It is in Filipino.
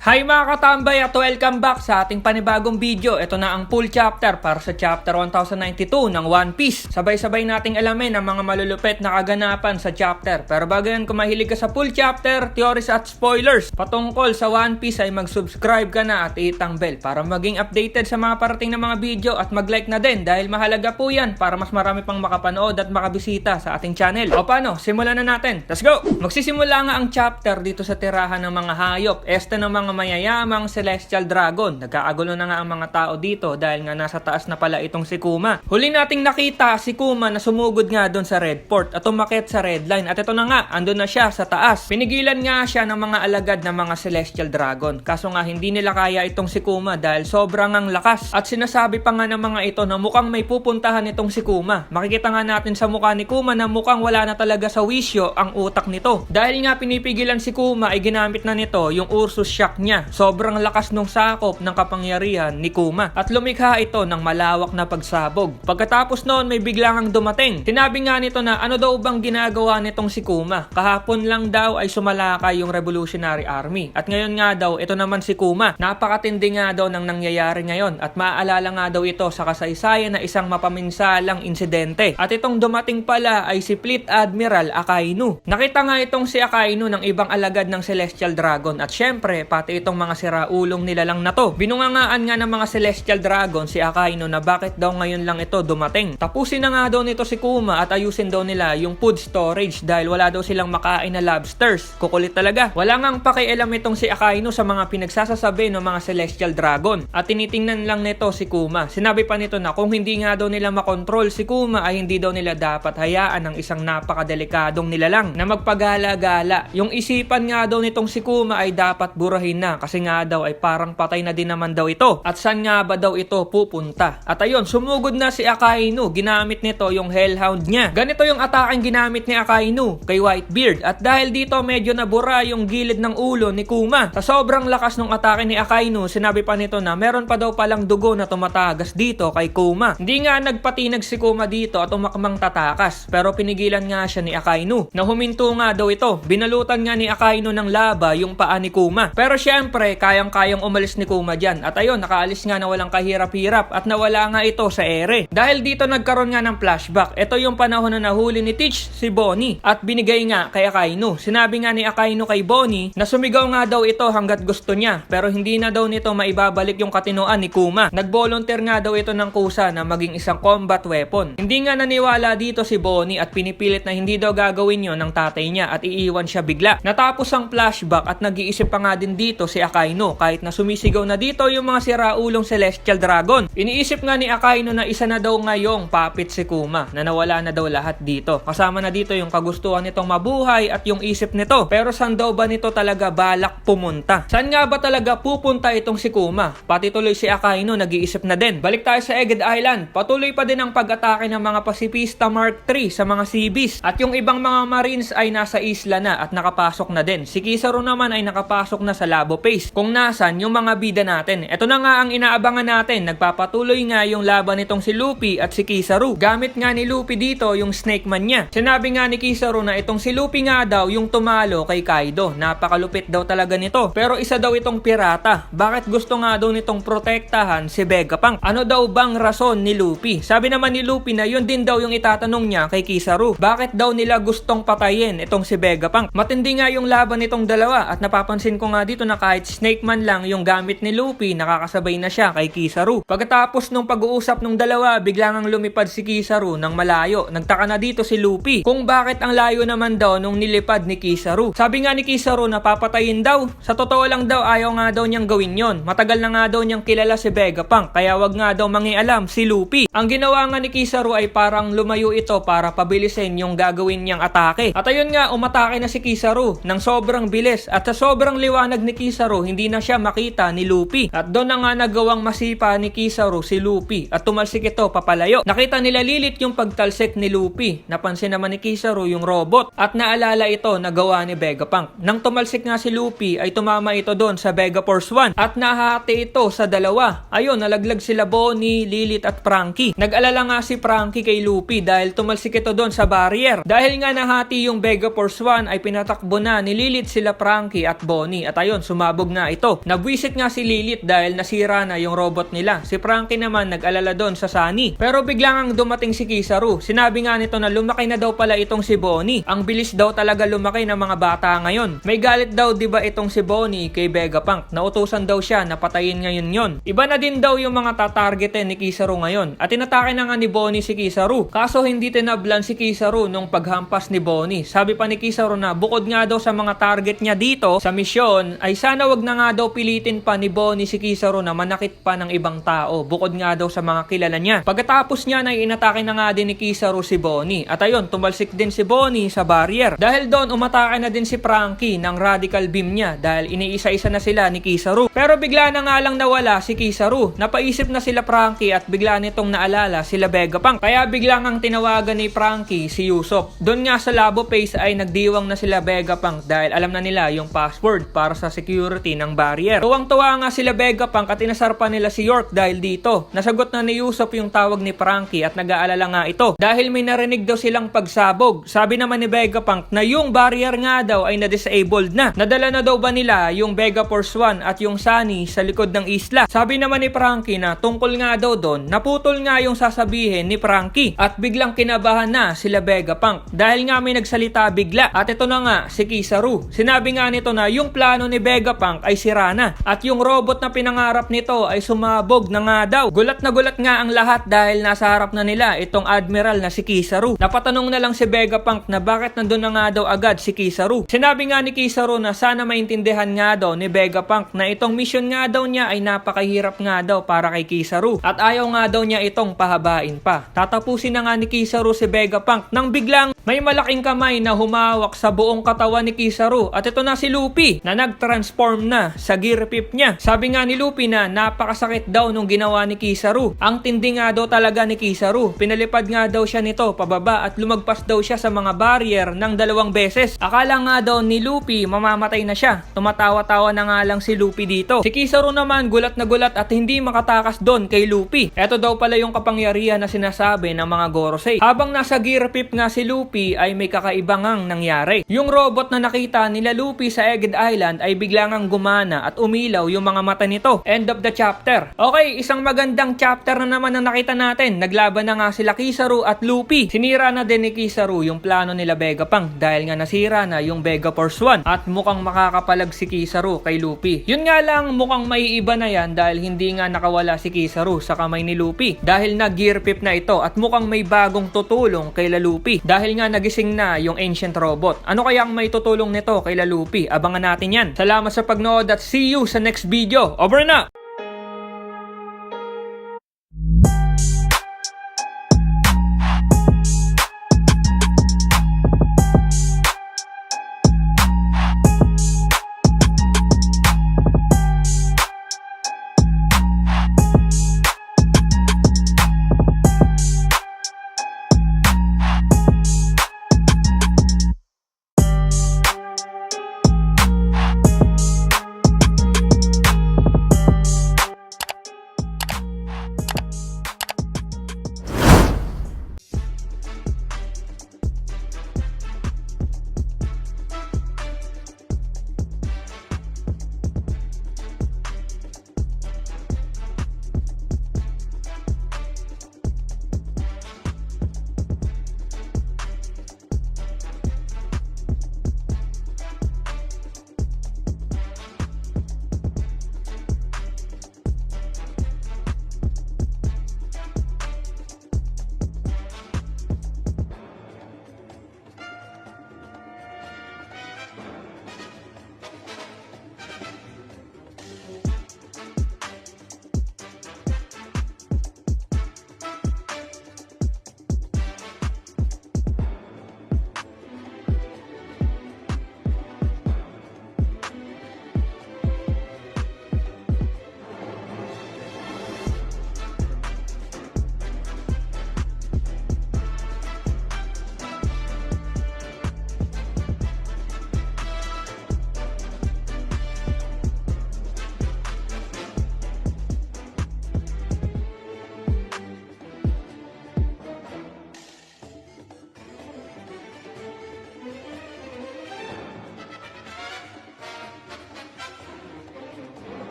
Hi mga katambay at welcome back sa ating panibagong video. Ito na ang full chapter para sa chapter 1092 ng One Piece. Sabay-sabay nating alamin ang mga malulupit na kaganapan sa chapter. Pero bago yan, kung mahilig ka sa full chapter, theories at spoilers patungkol sa One Piece ay mag-subscribe ka na at itang bell para maging updated sa mga parating na mga video at mag-like na din dahil mahalaga po yan para mas marami pang makapanood at makabisita sa ating channel. O paano, simulan na natin. Let's go! Magsisimula nga ang chapter dito sa tirahan ng mga hayop. Este ng mga mayayamang Celestial Dragon. Nagkakagulo na nga ang mga tao dito dahil nga nasa taas na pala itong si Kuma. Huli nating nakita si Kuma na sumugod nga doon sa Red Port at umakyat sa Red Line. At ito na nga, andun na siya sa taas. Pinigilan nga siya ng mga alagad na mga Celestial Dragon. Kaso nga hindi nila kaya itong si Kuma dahil sobrang ang lakas. At sinasabi pa nga ng mga ito na mukhang may pupuntahan itong si Kuma. Makikita nga natin sa mukha ni Kuma na mukhang wala na talaga sa wisyo ang utak nito. Dahil nga pinipigilan si Kuma ay ginamit na nito yung Ursus Shock niya. Sobrang lakas nung sakop ng kapangyarihan ni Kuma at lumikha ito ng malawak na pagsabog. Pagkatapos noon may biglang dumating. Sinabi nga nito na ano daw bang ginagawa nitong si Kuma? Kahapon lang daw ay sumalakay yung Revolutionary Army at ngayon nga daw ito naman si Kuma. Napakatindi nga daw ng nangyayari ngayon at maaalala nga daw ito sa kasaysayan na isang mapaminsalang insidente. At itong dumating pala ay si Fleet Admiral Akainu. Nakita nga itong si Akainu ng ibang alagad ng Celestial Dragon at syempre pati itong mga siraulong nila lang na to. Binungangaan nga ng mga Celestial Dragon si Akainu na bakit daw ngayon lang ito dumating. Tapusin na nga daw nito si Kuma at ayusin daw nila yung food storage dahil wala daw silang makain na lobsters. Kukulit talaga. Wala ngang pakialam itong si Akainu sa mga pinagsasasabi ng mga Celestial Dragon at tinitingnan lang nito si Kuma. Sinabi pa nito na kung hindi nga daw nila makontrol si Kuma ay hindi daw nila dapat hayaan ng isang napakadelikadong nilalang na magpagala-gala. Yung isipan nga daw nitong si Kuma ay dapat burahin na kasi nga daw ay parang patay na din naman daw ito. At saan nga ba daw ito pupunta? At ayun, sumugod na si Akainu. Ginamit nito yung Hellhound niya. Ganito yung atake ginamit ni Akainu kay Whitebeard. At dahil dito medyo nabura yung gilid ng ulo ni Kuma. Sa sobrang lakas ng atake ni Akainu, sinabi pa nito na meron pa daw palang dugo na tumatagas dito kay Kuma. Hindi nga nagpatinag si Kuma dito at umakmang tatakas. Pero pinigilan nga siya ni Akainu. Na huminto nga daw ito. Binalutan nga ni Akainu ng laba yung paa ni Kuma. Pero syempre, kayang-kayang umalis ni Kuma dyan. At ayun, nakaalis nga na walang kahirap-hirap at nawala nga ito sa ere. Dahil dito nagkaroon nga ng flashback. Ito yung panahon na nahuli ni Teach si Bonnie at binigay nga kay Akainu. Sinabi nga ni Akainu kay Bonnie na sumigaw nga daw ito hanggat gusto niya pero hindi na daw nito maibabalik yung katinoan ni Kuma. Nag-volunteer nga daw ito ng kusa na maging isang combat weapon. Hindi nga naniwala dito si Bonnie at pinipilit na hindi daw gagawin yon ng tatay niya at iiwan siya bigla. Natapos ang flashback at nag-iisip pa nga din dito si Akainu kahit na sumisigaw na dito yung mga siraulong Celestial Dragon. Iniisip nga ni Akainu na isa na daw ngayong papit si Kuma na nawala na daw lahat dito. Kasama na dito yung kagustuhan nitong mabuhay at yung isip nito. Pero saan daw ba nito talaga balak pumunta? Saan nga ba talaga pupunta itong si Kuma? Pati tuloy si Akainu nag-iisip na din. Balik tayo sa Egged Island. Patuloy pa din ang pag-atake ng mga Pacifista Mark III sa mga Seabees. At yung ibang mga Marines ay nasa isla na at nakapasok na din. Si Kizaru naman ay nakapasok na sa Labo Base kung nasan yung mga bida natin. Ito na nga ang inaabangan natin. Nagpapatuloy nga yung laban nitong si Luffy at si Kizaru. Gamit nga ni Luffy dito yung Snake Man niya. Sinabi nga ni Kizaru na itong si Luffy nga daw yung tumalo kay Kaido. Napakalupit daw talaga nito. Pero isa daw itong pirata. Bakit gusto nga daw nitong protektahan si Vegapunk? Ano daw bang rason ni Luffy? Sabi naman ni Luffy na yun din daw yung itatanong niya kay Kizaru. Bakit daw nila gustong patayin itong si Vegapunk? Matindi nga yung laban nitong dalawa at napapansin ko nga dito na kahit Snake Man lang yung gamit ni Luffy, nakakasabay na siya kay Kizaru. Pagkatapos nung pag-uusap nung dalawa, biglang lumipad si Kizaru ng malayo. Nagtaka na dito si Luffy kung bakit ang layo naman daw nung nilipad ni Kizaru. Sabi nga ni Kizaru na papatayin daw. Sa totoo lang daw, ayaw nga daw niyang gawin yon. Matagal na nga daw niyang kilala si Vegapunk, kaya wag nga daw mangialam si Luffy. Ang ginawa nga ni Kizaru ay parang lumayo ito para pabilisin yung gagawin niyang atake. At ayun nga, umatake na si Kizaru ng sobrang bilis at sa sobrang liwanag ni Kizaru, hindi na siya makita ni Luffy. At doon na nga nagawang masipa ni Kizaru si Luffy at tumalsik ito papalayo. Nakita nila Lilit yung pagtalsik ni Luffy. Napansin naman ni Kizaru yung robot at naalala ito na gawa ni Vegapunk. Nang tumalsik nga si Luffy ay tumama ito doon sa Vega Force 1 at nahati ito sa dalawa. Ayun, nalaglag sila Bonnie, Lilit at Franky. Nag-alala nga si Franky kay Luffy dahil tumalsik ito doon sa barrier. Dahil nga nahati yung Vega Force 1 ay pinatakbo na ni Lilit sila Franky at Bonnie. At ayun, sumabog nga ito. Nabwisit nga si Lilith dahil nasira na yung robot nila. Si Frankie naman nag-alala doon sa Sunny. Pero biglang ang dumating si Kizaru. Sinabi nga nito na lumaki na daw pala itong si Bonnie. Ang bilis daw talaga lumaki ng mga bata ngayon. May galit daw 'di ba itong si Bonnie kay Vegapunk. Nautusan daw siya na patayin ngayon yon. Iba na din daw yung mga tatargetin ni Kizaru ngayon. At tinatake na nga ni Bonnie si Kizaru. Kaso hindi tinablan si Kizaru nung paghampas ni Bonnie. Sabi pa ni Kizaru na bukod nga daw sa mga target niya dito sa misyon ay sana wag na nga daw pilitin pa ni Bonnie si Kizaru na manakit pa ng ibang tao. Bukod nga daw sa mga kilala niya. Pagkatapos niya na inatake na nga din ni Kizaru si Bonnie. At ayun, tumalsik din si Bonnie sa barrier. Dahil doon umatake na din si Frankie ng radical beam niya dahil iniisa-isa na sila ni Kizaru. Pero bigla na nga lang nawala si Kizaru. Napaisip na sila Frankie at bigla nitong naalala sila Vegapunk. Kaya biglang ang tinawagan ni Frankie si Usopp. Doon nga sa Labo Base ay nagdiwang na sila Vegapunk dahil alam na nila yung password para sa security ng barrier. Tuwang-tuwa nga sila Vegapunk at inasar pa nila si York dahil dito. Nasagot na ni Usopp yung tawag ni Frankie at nag-aalala nga ito dahil may narinig daw silang pagsabog. Sabi naman ni Vegapunk na yung barrier nga daw ay na-disabled na. Nadala na daw ba nila yung Vegaforce 1 at yung Sunny sa likod ng isla? Sabi naman ni Frankie na tungkol nga daw doon, naputol nga yung sasabihin ni Frankie at biglang kinabahan na sila Vegapunk dahil nga may nagsalita bigla. At ito na nga si Kizaru. Sinabi nga nito na yung plano ni Vegapunk ay sira na at yung robot na pinangarap nito ay sumabog na nga daw. Gulat nga ang lahat dahil nasa harap na nila itong admiral na si Kizaru. Napatanong na lang si Vegapunk na bakit nandun na nga daw agad si Kizaru. Sinabi nga ni Kizaru na sana maintindihan nga daw ni Vegapunk na itong mission nga daw niya ay napakahirap nga daw para kay Kizaru at ayaw nga daw niya itong pahabain pa. Tatapusin na nga ni Kizaru si Vegapunk nang biglang may malaking kamay na humawak sa buong katawan ni Kizaru at ito na si Luffy na nag-transform na sa Gear 5 niya. Sabi nga ni Luffy na napakasakit daw nung ginawa ni Kizaru. Ang tindi nga daw talaga ni Kizaru. Pinalipad nga daw siya nito pababa at lumagpas daw siya sa mga barrier ng 2 beses. Akala nga daw ni Luffy mamamatay na siya. Tumatawa-tawa na nga lang si Luffy dito. Si Kizaru naman gulat na gulat at hindi makatakas doon kay Luffy. Ito daw pala yung kapangyarihan na sinasabi ng mga Gorosei. Habang nasa Gear 5 nga si Luffy ay may kakaibang nangyari. Yung robot na nakita nila Luffy sa Egged Island ay biglang gumana at umilaw yung mga mata nito. End of the chapter. Okay, isang magandang chapter na naman ang nakita natin. Naglaban na nga sila Kizaru at Luffy. Sinira na din ni Kizaru yung plano nila Vegapunk dahil nga nasira na yung Vegaforce 1 at mukhang makakapalag si Kizaru kay Luffy. Yun nga lang mukhang maiiba na yan dahil hindi nga nakawala si Kizaru sa kamay ni Luffy dahil nag-Gear 5 na ito at mukhang may bagong tutulong kay Luffy dahil nga nagising na yung ancient robot. Ano kaya ang may tutulong nito kay Luffy? Abangan natin yan. Salamat sa pagnood at see you sa next video. Over na!